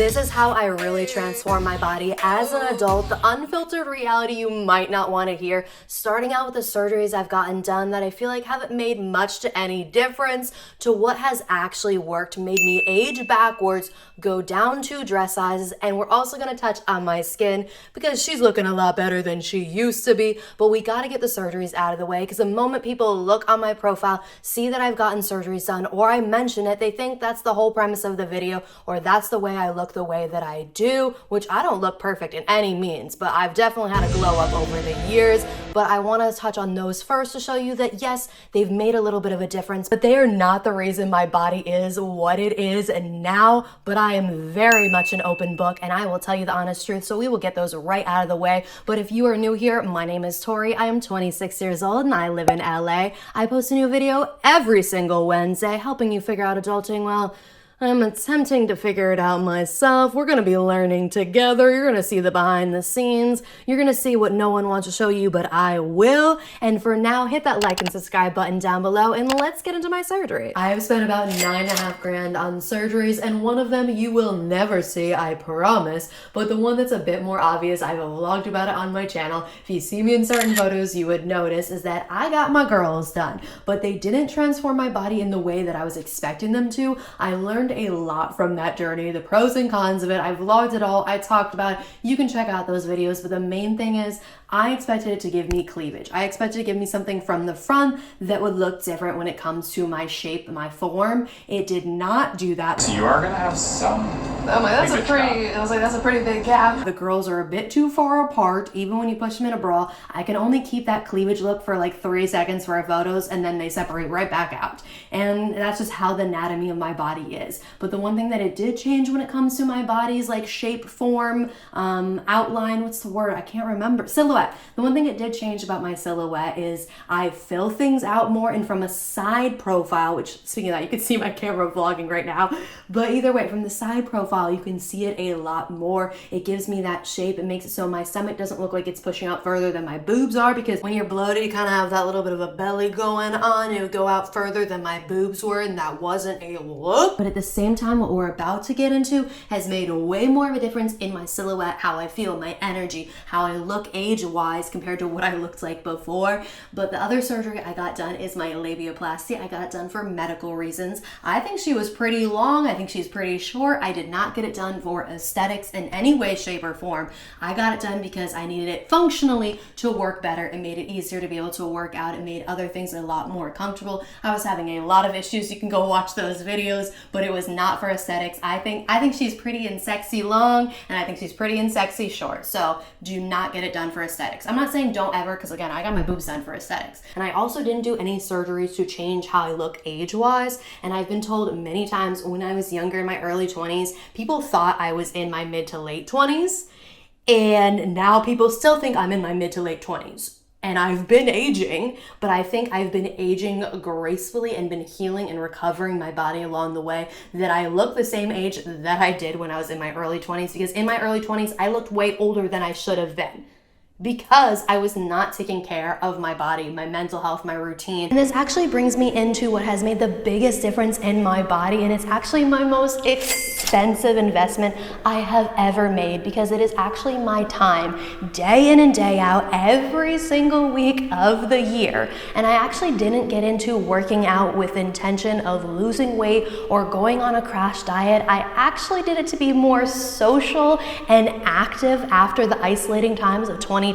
This is how I really transform my body as an adult, the unfiltered reality you might not want to hear. Starting out with the surgeries I've gotten done that I feel like haven't made much to any difference, to what has actually worked, made me age backwards, go down 2 dress sizes, and we're also going to touch on my skin because she's looking a lot better than she used to be. But we got to get the surgeries out of the way because the moment people look on my profile, see that I've gotten surgeries done, or I mention it, they think that's the whole premise of the video, or that's the way I look the way that I do, which I don't look perfect in any means, but I've definitely had a glow up over the years. But I want to touch on those first to show you that yes, they've made a little bit of a difference, but they are not the reason my body is what it is now. But I am very much an open book and I will tell you the honest truth, so we will get those right out of the way. But if you are new here, my name is Tori. I am 26 years old and I live in LA. I post a new video every single Wednesday helping you figure out adulting. Well, I'm attempting to figure it out myself. We're going to be learning together. You're going to see the behind the scenes. You're going to see what no one wants to show you, but I will. And for now, hit that like and subscribe button down below and let's get into my surgery. I have spent about $9.5 grand on surgeries, and one of them you will never see, I promise. But the one that's a bit more obvious, I've vlogged about it on my channel. If you see me in certain photos, you would notice is that I got my girls done, but they didn't transform my body in the way that I was expecting them to. I learned a lot from that journey, the pros and cons of it. I vlogged it all, I talked about it. You can check out those videos, but the main thing is I expected it to give me cleavage. I expected it to give me something from the front that would look different when it comes to my shape, my form. It did not do that. So you are gonna have some. I'm like, that's a pretty big gap. The girls are a bit too far apart. Even when you push them in a bra, I can only keep that cleavage look for like 3 seconds for our photos, and then they separate right back out. And that's just how the anatomy of my body is. But the one thing that it did change when it comes to my body's like shape, form, outline, what's the word? I can't remember. Silhouette. The one thing it did change about my silhouette is I fill things out more, and from a side profile, which speaking of that, you can see my camera vlogging right now, but either way, from the side profile, you can see it a lot more. It gives me that shape. It makes it so my stomach doesn't look like it's pushing out further than my boobs are, because when you're bloated, you kind of have that little bit of a belly going on. It would go out further than my boobs were, and that wasn't a look. But at the same time, what we're about to get into has made way more of a difference in my silhouette, how I feel, my energy, how I look age-wise compared to what I looked like before. But the other surgery I got done is my labiaplasty. I got it done for medical reasons. I think she was pretty long. I think she's pretty short. I did not get it done for aesthetics in any way, shape, or form. I got it done because I needed it functionally to work better. It made it easier to be able to work out. It made other things a lot more comfortable. I was having a lot of issues. You can go watch those videos, but it was not for aesthetics. I think she's pretty and sexy long, and I think she's pretty and sexy short. So do not get it done for aesthetics. I'm not saying don't ever, because again, I got my boobs done for aesthetics. And I also didn't do any surgeries to change how I look age-wise. And I've been told many times when I was younger, in my early 20s, people thought I was in my mid to late 20s. And now people still think I'm in my mid to late 20s. And I've been aging, but I think I've been aging gracefully and been healing and recovering my body along the way, that I look the same age that I did when I was in my early 20s, because in my early 20s, I looked way older than I should have been, because I was not taking care of my body, my mental health, my routine. And this actually brings me into what has made the biggest difference in my body, and it's actually my most expensive investment I have ever made, because it is actually my time, day in and day out, every single week of the year. And I actually didn't get into working out with intention of losing weight or going on a crash diet. I actually did it to be more social and active after the isolating times of 2020.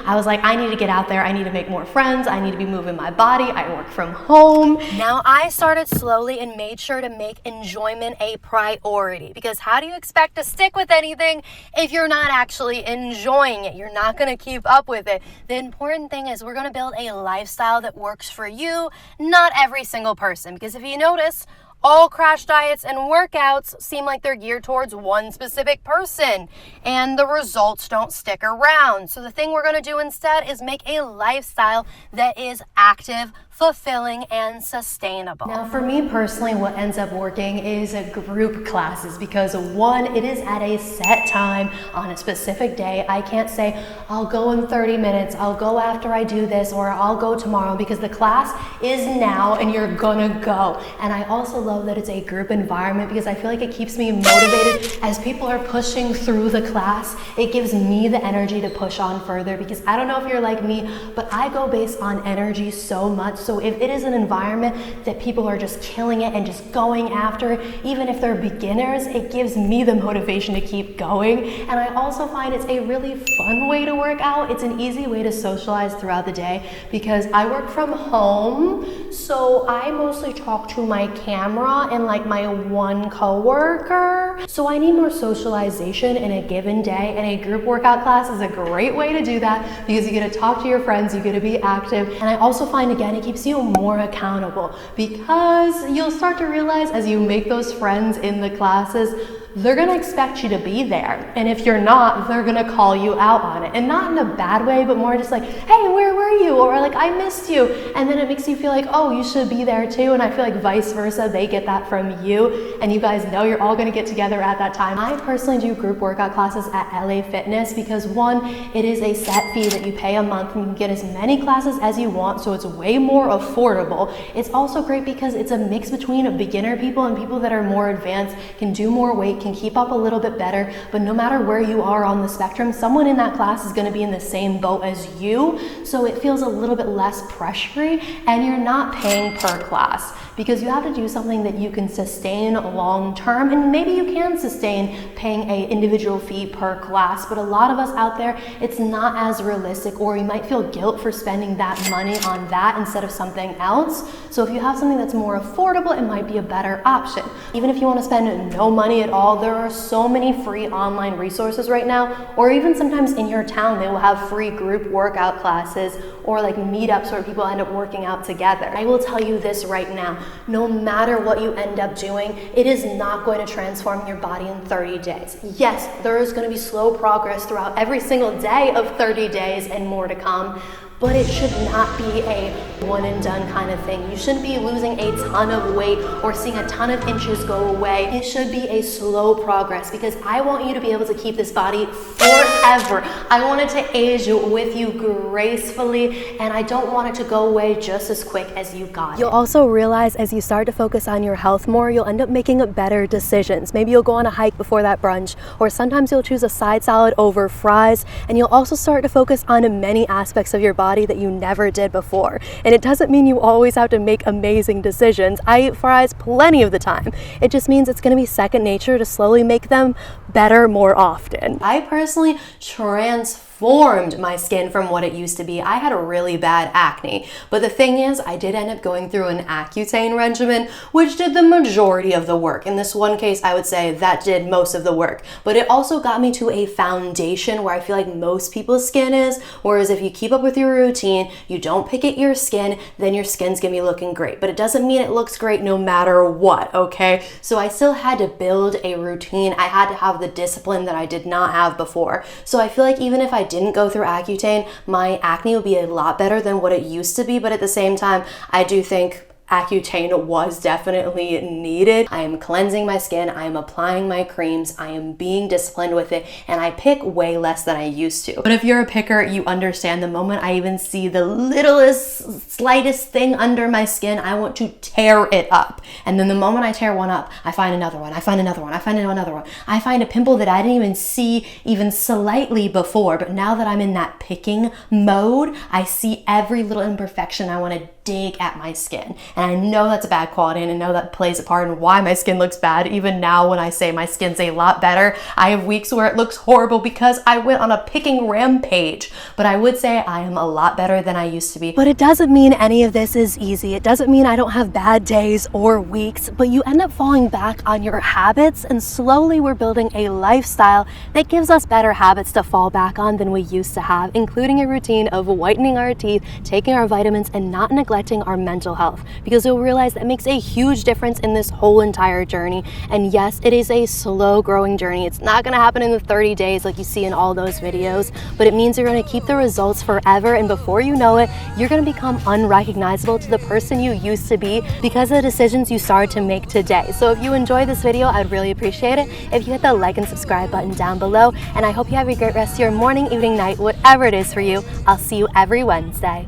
I was like, I need to get out there. I need to make more friends. I need to be moving my body. I work from home. Now I started slowly and made sure to make enjoyment a priority, because how do you expect to stick with anything if you're not actually enjoying it? You're not going to keep up with it. The important thing is we're going to build a lifestyle that works for you, not every single person. Because if you notice, all crash diets and workouts seem like they're geared towards one specific person, and the results don't stick around. So the thing we're going to do instead is make a lifestyle that is active, fulfilling, and sustainable. Now, for me personally, what ends up working is group classes, because one, it is at a set time on a specific day. I can't say, I'll go in 30 minutes, I'll go after I do this, or I'll go tomorrow, because the class is now and you're gonna go. And I also love that it's a group environment because I feel like it keeps me motivated as people are pushing through the class. It gives me the energy to push on further because I don't know if you're like me, but I go based on energy so much. So if it is an environment that people are just killing it and just going after it, even if they're beginners, it gives me the motivation to keep going. And I also find it's a really fun way to work out. It's an easy way to socialize throughout the day because I work from home, so I mostly talk to my camera and like my one coworker. So I need more socialization in a given day, and a group workout class is a great way to do that because you get to talk to your friends, you get to be active. And I also find, again, it keeps you more accountable because you'll start to realize as you make those friends in the classes, they're gonna expect you to be there. And if you're not, they're gonna call you out on it. And not in a bad way, but more just like, hey, where were you? Or like, I missed you. And then it makes you feel like, oh, you should be there too. And I feel like vice versa, they get that from you. And you guys know you're all gonna get together at that time. I personally do group workout classes at LA Fitness because one, it is a set fee that you pay a month and you can get as many classes as you want. So it's way more affordable. It's also great because it's a mix between beginner people and people that are more advanced, can do more weight, can keep up a little bit better. But no matter where you are on the spectrum, someone in that class is going to be in the same boat as you, so it feels a little bit less pressury, and you're not paying per class because you have to do something that you can sustain long term. And maybe you can sustain paying an individual fee per class, but a lot of us out there, it's not as realistic, or you might feel guilt for spending that money on that instead of something else. So if you have something that's more affordable, it might be a better option. Even if you want to spend no money at all, there are so many free online resources right now, or even sometimes in your town, they will have free group workout classes or like meetups where people end up working out together. I will tell you this right now, no matter what you end up doing, it is not going to transform your body in 30 days. Yes, there is going to be slow progress throughout every single day of 30 days and more to come, but it should not be a one and done kind of thing. You shouldn't be losing a ton of weight or seeing a ton of inches go away. It should be a slow progress because I want you to be able to keep this body forever. I want it to age with you gracefully, and I don't want it to go away just as quick as you got it. You'll also realize as you start to focus on your health more, you'll end up making better decisions. Maybe you'll go on a hike before that brunch, or sometimes you'll choose a side salad over fries, and you'll also start to focus on many aspects of your body that you never did before. And it doesn't mean you always have to make amazing decisions. I eat fries plenty of the time. It just means it's going to be second nature to slowly make them better more often. I personally transformed my skin from what it used to be. I had a really bad acne, but the thing is, I did end up going through an Accutane regimen, which did the majority of the work. In this one case, I would say that did most of the work, but it also got me to a foundation where I feel like most people's skin is, whereas if you keep up with your routine, you don't pick at your skin, then your skin's gonna be looking great, but it doesn't mean it looks great no matter what, okay? So I still had to build a routine. I had to have the discipline that I did not have before. So I feel like even if I didn't go through Accutane, my acne would be a lot better than what it used to be, but at the same time, I do think Accutane was definitely needed. I am cleansing my skin, I am applying my creams, I am being disciplined with it, and I pick way less than I used to. But if you're a picker, you understand the moment I even see the littlest, slightest thing under my skin, I want to tear it up. And then the moment I tear one up, I find another one, I find another one, I find another one. I find a pimple that I didn't even see even slightly before, but now that I'm in that picking mode, I see every little imperfection. I want to dig at my skin. And I know that's a bad quality, and I know that plays a part in why my skin looks bad. Even now when I say my skin's a lot better, I have weeks where it looks horrible because I went on a picking rampage. But I would say I am a lot better than I used to be. But it doesn't mean any of this is easy. It doesn't mean I don't have bad days or weeks, but you end up falling back on your habits, and slowly we're building a lifestyle that gives us better habits to fall back on than we used to have, including a routine of whitening our teeth, taking our vitamins, and not neglecting our mental health, because you'll realize that makes a huge difference in this whole entire journey. And yes, it is a slow growing journey. It's not going to happen in the 30 days like you see in all those videos, but it means you're going to keep the results forever, and before you know it, you're going to become unrecognizable to the person you used to be because of the decisions you started to make today. So if you enjoyed this video, I'd really appreciate it if you hit the like and subscribe button down below, and I hope you have a great rest of your morning, evening, night, whatever it is for you. I'll see you every Wednesday.